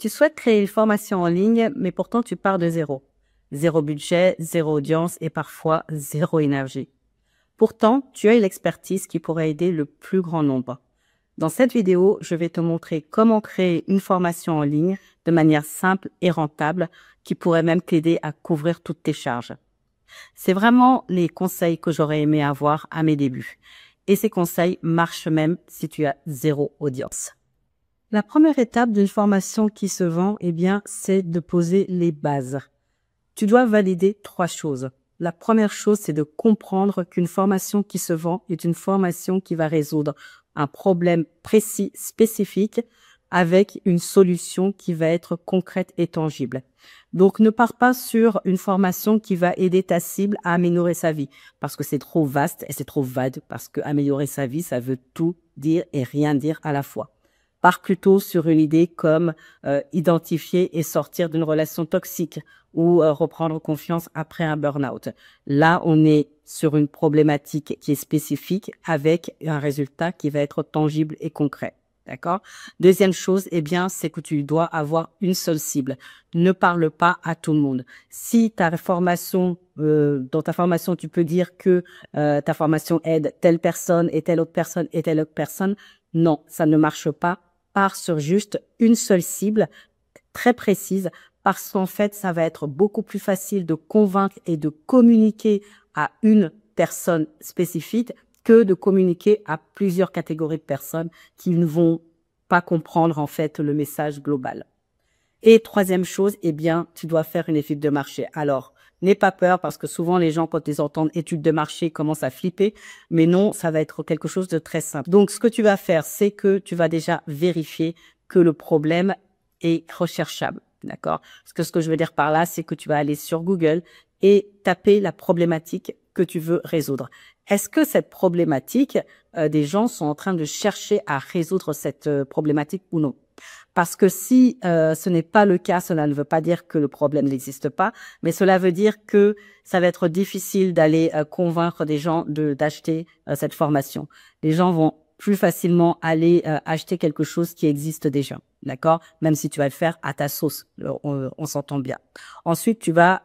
Tu souhaites créer une formation en ligne, mais pourtant tu pars de zéro. Zéro budget, zéro audience et parfois zéro énergie. Pourtant, tu as l'expertise qui pourrait aider le plus grand nombre. Dans cette vidéo, je vais te montrer comment créer une formation en ligne de manière simple et rentable qui pourrait même t'aider à couvrir toutes tes charges. C'est vraiment les conseils que j'aurais aimé avoir à mes débuts. Et ces conseils marchent même si tu as zéro audience. La première étape d'une formation qui se vend, c'est de poser les bases. Tu dois valider 3 choses. La première chose, c'est de comprendre qu'une formation qui se vend est une formation qui va résoudre un problème précis, spécifique, avec une solution qui va être concrète et tangible. Donc, ne pars pas sur une formation qui va aider ta cible à améliorer sa vie, parce que c'est trop vaste et c'est trop vague, parce que améliorer sa vie, ça veut tout dire et rien dire à la fois. Pars plutôt sur une idée comme identifier et sortir d'une relation toxique ou reprendre confiance après un burn-out. Là, on est sur une problématique qui est spécifique avec un résultat qui va être tangible et concret. D'accord? Deuxième chose, c'est que tu dois avoir une seule cible. Ne parle pas à tout le monde. Si ta formation, dans ta formation, tu peux dire que ta formation aide telle personne et telle autre personne et telle autre personne, non, ça ne marche pas. Pars sur juste une seule cible très précise parce qu'en fait, ça va être beaucoup plus facile de convaincre et de communiquer à une personne spécifique que de communiquer à plusieurs catégories de personnes qui ne vont pas comprendre en fait le message global. Et troisième chose, tu dois faire une étude de marché. Alors, n'aie pas peur parce que souvent les gens, quand ils entendent étude de marché, commencent à flipper. Mais non, ça va être quelque chose de très simple. Donc, ce que tu vas faire, c'est que tu vas déjà vérifier que le problème est recherchable. D'accord? Parce que ce que je veux dire par là, c'est que tu vas aller sur Google et taper la problématique que tu veux résoudre. Est-ce que cette problématique, des gens sont en train de chercher à résoudre cette problématique ou non? Parce que si ce n'est pas le cas, cela ne veut pas dire que le problème n'existe pas, mais cela veut dire que ça va être difficile d'aller convaincre des gens d'acheter cette formation. Les gens vont plus facilement aller acheter quelque chose qui existe déjà, d'accord? Même si tu vas le faire à ta sauce, on s'entend bien. Ensuite, tu vas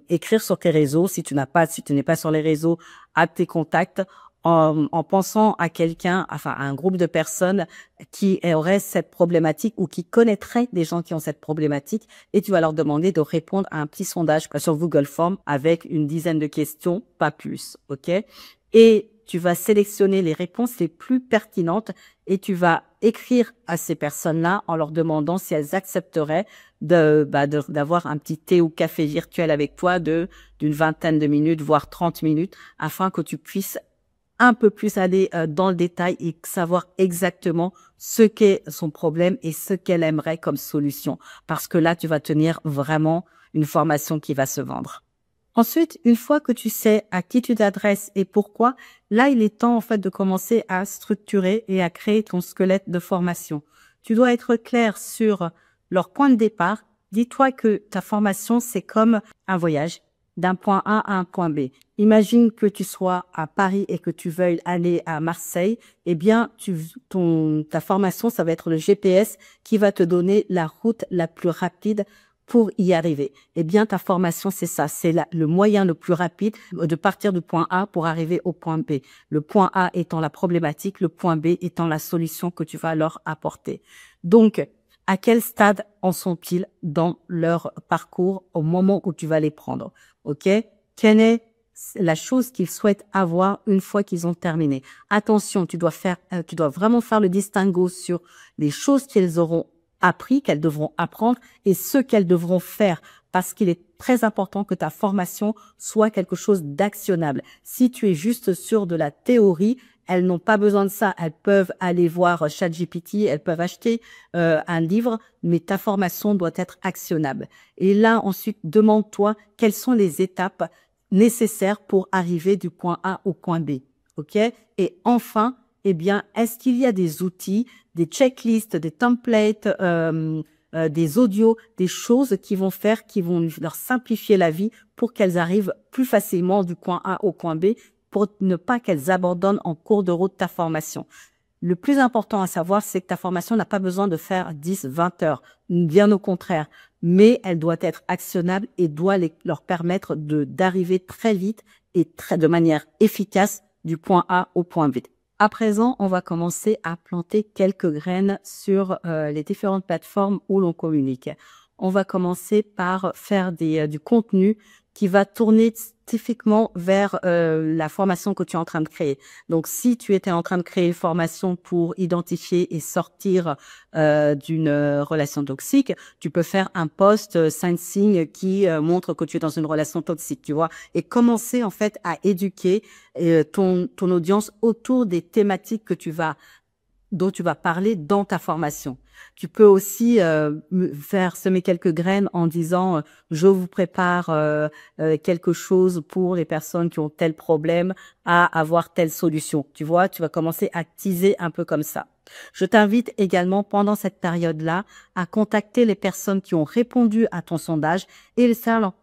écrire sur tes réseaux, si tu n'es pas sur les réseaux, à tes contacts, en pensant à quelqu'un, enfin à un groupe de personnes qui auraient cette problématique ou qui connaîtraient des gens qui ont cette problématique et tu vas leur demander de répondre à un petit sondage sur Google Forms avec une dizaine de questions, pas plus, ok? Et tu vas sélectionner les réponses les plus pertinentes et tu vas écrire à ces personnes-là en leur demandant si elles accepteraient d'avoir un petit thé ou café virtuel avec toi d'une vingtaine de minutes, voire 30 minutes, afin que tu puisses un peu plus aller dans le détail et savoir exactement ce qu'est son problème et ce qu'elle aimerait comme solution. Parce que là, tu vas tenir vraiment une formation qui va se vendre. Ensuite, une fois que tu sais à qui tu t'adresses et pourquoi, là, il est temps en fait de commencer à structurer et à créer ton squelette de formation. Tu dois être clair sur leur point de départ. Dis-toi que ta formation, c'est comme un voyage d'un point A à un point B. Imagine que tu sois à Paris et que tu veuilles aller à Marseille. Ta formation, ça va être le GPS qui va te donner la route la plus rapide pour y arriver. Ta formation, c'est ça. C'est le moyen le plus rapide de partir du point A pour arriver au point B. Le point A étant la problématique, le point B étant la solution que tu vas leur apporter. Donc, à quel stade en sont-ils dans leur parcours au moment où tu vas les prendre? Ok? Quelle est la chose qu'ils souhaitent avoir une fois qu'ils ont terminé? Attention, tu dois vraiment faire le distinguo sur les choses qu'ils auront appris, qu'elles devront apprendre et ce qu'elles devront faire parce qu'il est très important que ta formation soit quelque chose d'actionnable. Si tu es juste sur de la théorie, elles n'ont pas besoin de ça. Elles peuvent aller voir ChatGPT, elles peuvent acheter un livre, mais ta formation doit être actionnable. Et là, ensuite, demande-toi quelles sont les étapes nécessaires pour arriver du point A au point B. Ok? Et enfin, est-ce qu'il y a des outils, des checklists, des templates, des audios, des choses qui vont leur simplifier la vie pour qu'elles arrivent plus facilement du point A au point B pour ne pas qu'elles abandonnent en cours de route ta formation. Le plus important à savoir, c'est que ta formation n'a pas besoin de faire 10, 20 heures, bien au contraire, mais elle doit être actionnable et doit leur permettre d'arriver très vite et de manière efficace du point A au point B. À présent, on va commencer à planter quelques graines sur les différentes plateformes où l'on communique. On va commencer par faire du contenu qui va tourner spécifiquement vers la formation que tu es en train de créer. Donc, si tu étais en train de créer une formation pour identifier et sortir d'une relation toxique, tu peux faire un post 5 signes qui montre que tu es dans une relation toxique, tu vois, et commencer en fait à éduquer ton audience autour des thématiques dont tu vas parler dans ta formation. Tu peux aussi semer quelques graines en disant je vous prépare quelque chose pour les personnes qui ont tel problème à avoir telle solution. Tu vois, tu vas commencer à teaser un peu comme ça. Je t'invite également pendant cette période-là à contacter les personnes qui ont répondu à ton sondage et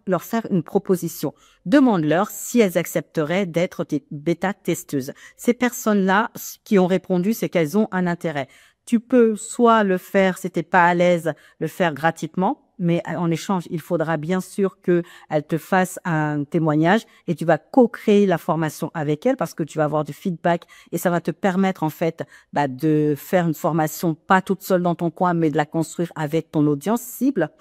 leur faire une proposition. Demande-leur si elles accepteraient d'être tes bêta-testeuses. Ces personnes-là qui ont répondu, c'est qu'elles ont un intérêt. Tu peux soit le faire, si t'es pas à l'aise, le faire gratuitement, mais en échange, il faudra bien sûr qu'elle te fasse un témoignage et tu vas co-créer la formation avec elle parce que tu vas avoir du feedback et ça va te permettre en fait de faire une formation pas toute seule dans ton coin, mais de la construire avec ton audience cible.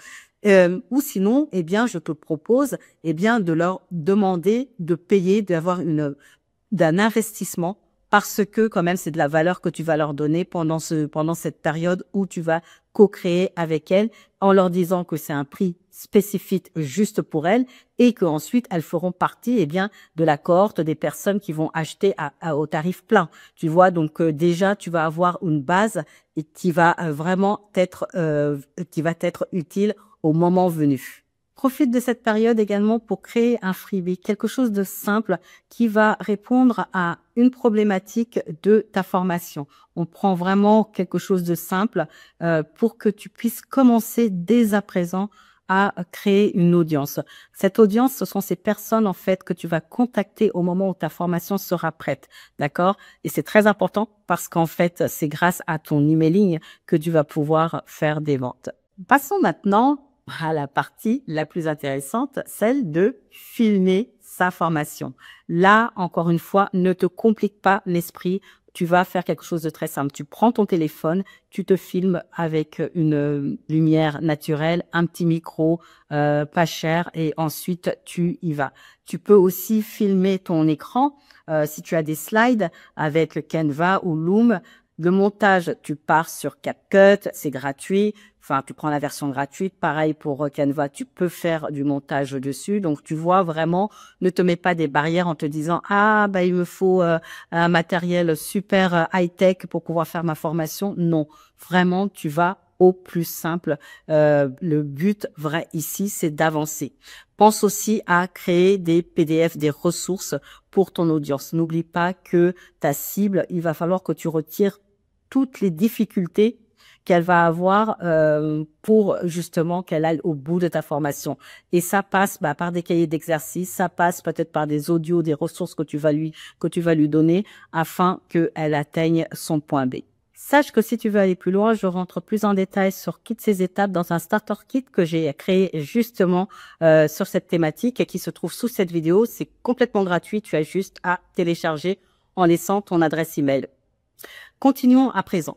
Ou sinon, eh bien, je te propose, eh bien, de leur demander de payer, d'un investissement parce que quand même c'est de la valeur que tu vas leur donner pendant cette période où tu vas co-créer avec elles en leur disant que c'est un prix spécifique juste pour elles et qu'ensuite elles feront partie eh bien de la cohorte des personnes qui vont acheter au tarif plein. Tu vois, donc déjà tu vas avoir une base et qui va vraiment t'être utile au moment venu. Profite de cette période également pour créer un freebie, quelque chose de simple qui va répondre à une problématique de ta formation. On prend vraiment quelque chose de simple pour que tu puisses commencer dès à présent à créer une audience. Cette audience, ce sont ces personnes en fait que tu vas contacter au moment où ta formation sera prête, d'accord? Et c'est très important parce qu'en fait, c'est grâce à ton emailing que tu vas pouvoir faire des ventes. Passons maintenant à la partie la plus intéressante, celle de filmer sa formation. Là, encore une fois, ne te complique pas l'esprit. Tu vas faire quelque chose de très simple. Tu prends ton téléphone, tu te filmes avec une lumière naturelle, un petit micro, pas cher, et ensuite tu y vas. Tu peux aussi filmer ton écran si tu as des slides avec le Canva ou Loom. Le montage, tu pars sur CapCut, c'est gratuit. Enfin, tu prends la version gratuite. Pareil pour Canva, tu peux faire du montage dessus. Donc, tu vois vraiment, ne te mets pas des barrières en te disant « Ah, il me faut un matériel super high-tech pour pouvoir faire ma formation. » Non, vraiment, tu vas au plus simple. Le but vrai ici, c'est d'avancer. Pense aussi à créer des PDF, des ressources pour ton audience. N'oublie pas que ta cible, il va falloir que tu retires toutes les difficultés qu'elle va avoir pour justement qu'elle aille au bout de ta formation. Et ça passe par des cahiers d'exercices, ça passe peut-être par des audios, des ressources que tu vas lui donner afin qu'elle atteigne son point B. Sache que si tu veux aller plus loin, je rentre plus en détail sur toutes ces étapes dans un starter kit que j'ai créé justement sur cette thématique et qui se trouve sous cette vidéo. C'est complètement gratuit, tu as juste à télécharger en laissant ton adresse email. Continuons à présent.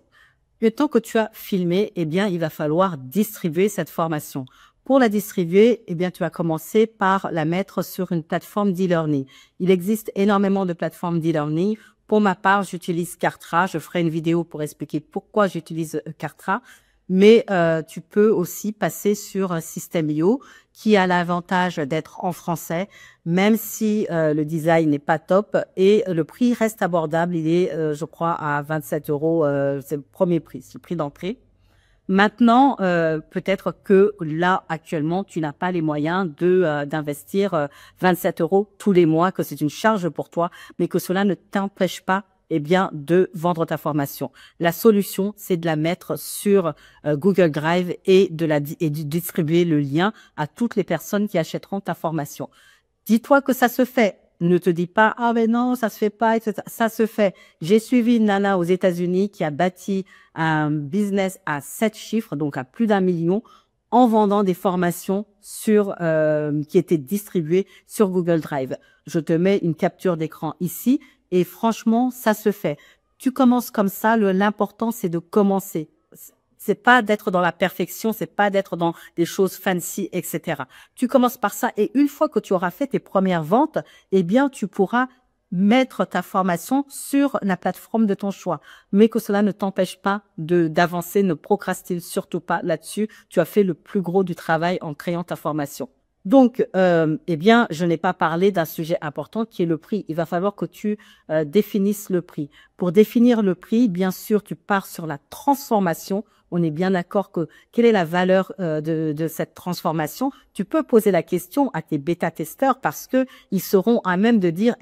Le temps que tu as filmé, eh bien, il va falloir distribuer cette formation. Pour la distribuer, eh bien, tu vas commencer par la mettre sur une plateforme d'e-learning. Il existe énormément de plateformes d'e-learning. Pour ma part, j'utilise Kartra. Je ferai une vidéo pour expliquer pourquoi j'utilise Kartra. Mais tu peux aussi passer sur System.io qui a l'avantage d'être en français, même si le design n'est pas top et le prix reste abordable. Il est, je crois, à 27 €. C'est le premier prix, c'est le prix d'entrée. Maintenant, peut-être que là, actuellement, tu n'as pas les moyens d'investir 27 € tous les mois, que c'est une charge pour toi, mais que cela ne t'empêche pas eh bien, de vendre ta formation. La solution, c'est de la mettre sur Google Drive et de distribuer le lien à toutes les personnes qui achèteront ta formation. Dis-toi que ça se fait Ne te dis pas, ah mais non, ça se fait pas, etc. Ça se fait. J'ai suivi une nana aux États-Unis qui a bâti un business à 7 chiffres, donc à plus d'1 million, en vendant des formations qui étaient distribuées sur Google Drive. Je te mets une capture d'écran ici et franchement, ça se fait. Tu commences comme ça, l'important c'est de commencer. C'est pas d'être dans la perfection, c'est pas d'être dans des choses fancy, etc. Tu commences par ça et une fois que tu auras fait tes premières ventes, eh bien, tu pourras mettre ta formation sur la plateforme de ton choix. Mais que cela ne t'empêche pas d'avancer, ne procrastine surtout pas là-dessus. Tu as fait le plus gros du travail en créant ta formation. Donc, eh bien, je n'ai pas parlé d'un sujet important qui est le prix. Il va falloir que tu définisses le prix. Pour définir le prix, bien sûr, tu pars sur la transformation. On est bien d'accord que quelle est la valeur de cette transformation. Tu peux poser la question à tes bêta-testeurs parce que ils seront à même de dire,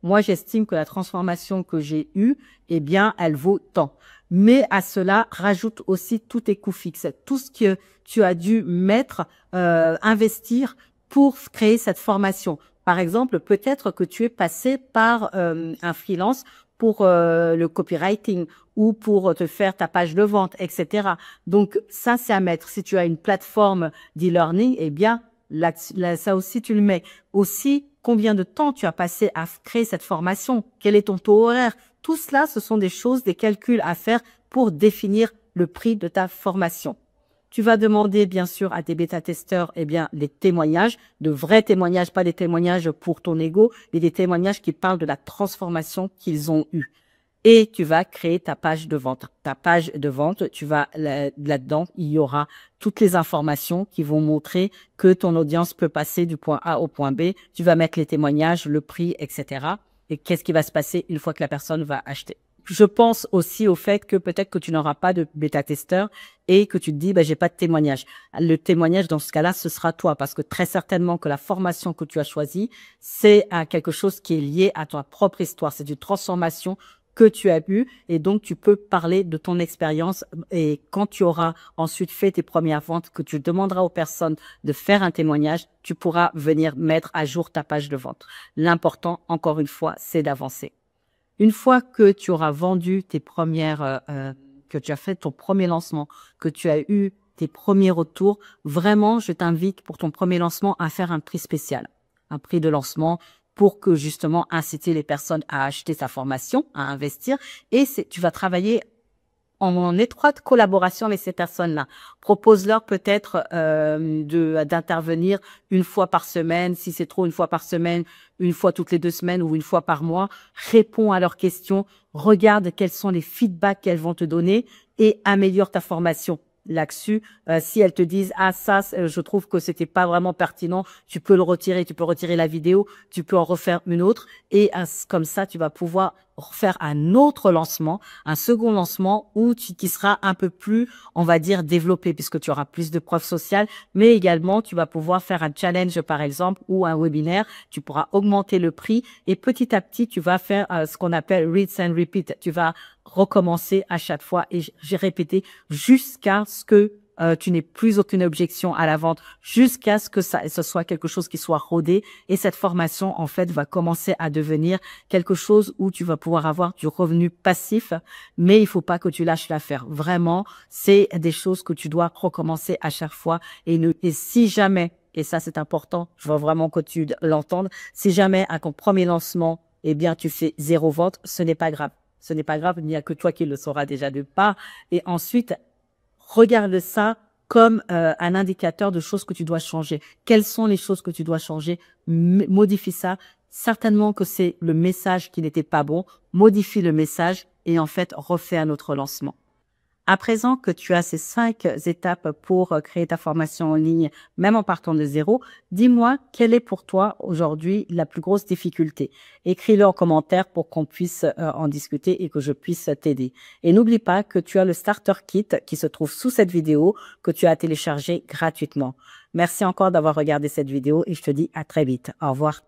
moi, j'estime que la transformation que j'ai eue, eh bien, elle vaut tant. Mais à cela, rajoute aussi tous tes coûts fixes, tout ce que tu as dû investir pour créer cette formation. Par exemple, peut-être que tu es passé par un freelance pour le copywriting ou pour te faire ta page de vente, etc. Donc, ça, c'est à mettre. Si tu as une plateforme d'e-learning, eh bien, là, ça aussi, tu le mets. Aussi, combien de temps tu as passé à créer cette formation? Quel est ton taux horaire? Tout cela, ce sont des choses, des calculs à faire pour définir le prix de ta formation. Tu vas demander, bien sûr, à tes bêta-testeurs, eh bien, les témoignages, de vrais témoignages, pas des témoignages pour ton ego, mais des témoignages qui parlent de la transformation qu'ils ont eue. Et tu vas créer ta page de vente. Ta page de vente, tu vas là-dedans, il y aura toutes les informations qui vont montrer que ton audience peut passer du point A au point B. Tu vas mettre les témoignages, le prix, etc. Et qu'est-ce qui va se passer une fois que la personne va acheter. Je pense aussi au fait que peut-être que tu n'auras pas de bêta-testeur et que tu te dis, j'ai pas de témoignage. Le témoignage, dans ce cas-là, ce sera toi parce que très certainement que la formation que tu as choisie, c'est quelque chose qui est lié à ta propre histoire. C'est une transformation que tu as eue et donc tu peux parler de ton expérience et quand tu auras ensuite fait tes premières ventes, que tu demanderas aux personnes de faire un témoignage, tu pourras venir mettre à jour ta page de vente. L'important, encore une fois, c'est d'avancer. Une fois que tu auras vendu tes premières, que tu as fait ton premier lancement, que tu as eu tes premiers retours, vraiment, je t'invite pour ton premier lancement à faire un prix spécial, un prix de lancement pour que justement inciter les personnes à acheter sa formation, à investir. Et tu vas travailler en étroite collaboration avec ces personnes-là. Propose-leur peut-être d'intervenir une fois par semaine, si c'est trop, une fois par semaine, une fois toutes les 2 semaines ou une fois par mois. Réponds à leurs questions, regarde quels sont les feedbacks qu'elles vont te donner et améliore ta formation là-dessus. Si elles te disent « Ah, ça, je trouve que c'était pas vraiment pertinent », tu peux le retirer, tu peux retirer la vidéo, tu peux en refaire une autre et comme ça, tu vas pouvoir refaire un autre lancement, un second lancement qui sera un peu plus, on va dire, développé puisque tu auras plus de preuves sociales, mais également, tu vas pouvoir faire un challenge, par exemple, ou un webinaire. Tu pourras augmenter le prix et petit à petit, tu vas faire ce qu'on appelle rinse and repeat. Tu vas recommencer à chaque fois et j'ai répété jusqu'à ce que tu n'aies plus aucune objection à la vente, jusqu'à ce que ce soit quelque chose qui soit rodé et cette formation en fait va commencer à devenir quelque chose où tu vas pouvoir avoir du revenu passif, mais il faut pas que tu lâches l'affaire. Vraiment, c'est des choses que tu dois recommencer à chaque fois et si jamais, et ça c'est important, je veux vraiment que tu l'entendes, si jamais à ton premier lancement, eh bien tu fais 0 vente, ce n'est pas grave. Ce n'est pas grave, il n'y a que toi qui le sauras déjà de part. Et ensuite, regarde ça comme un indicateur de choses que tu dois changer. Quelles sont les choses que tu dois changer? Modifie ça. Certainement que c'est le message qui n'était pas bon. Modifie le message et en fait, refais un autre lancement. À présent que tu as ces 5 étapes pour créer ta formation en ligne, même en partant de zéro, dis-moi quelle est pour toi aujourd'hui la plus grosse difficulté. Écris-le en commentaire pour qu'on puisse en discuter et que je puisse t'aider. Et n'oublie pas que tu as le Starter Kit qui se trouve sous cette vidéo que tu as téléchargé gratuitement. Merci encore d'avoir regardé cette vidéo et je te dis à très vite. Au revoir.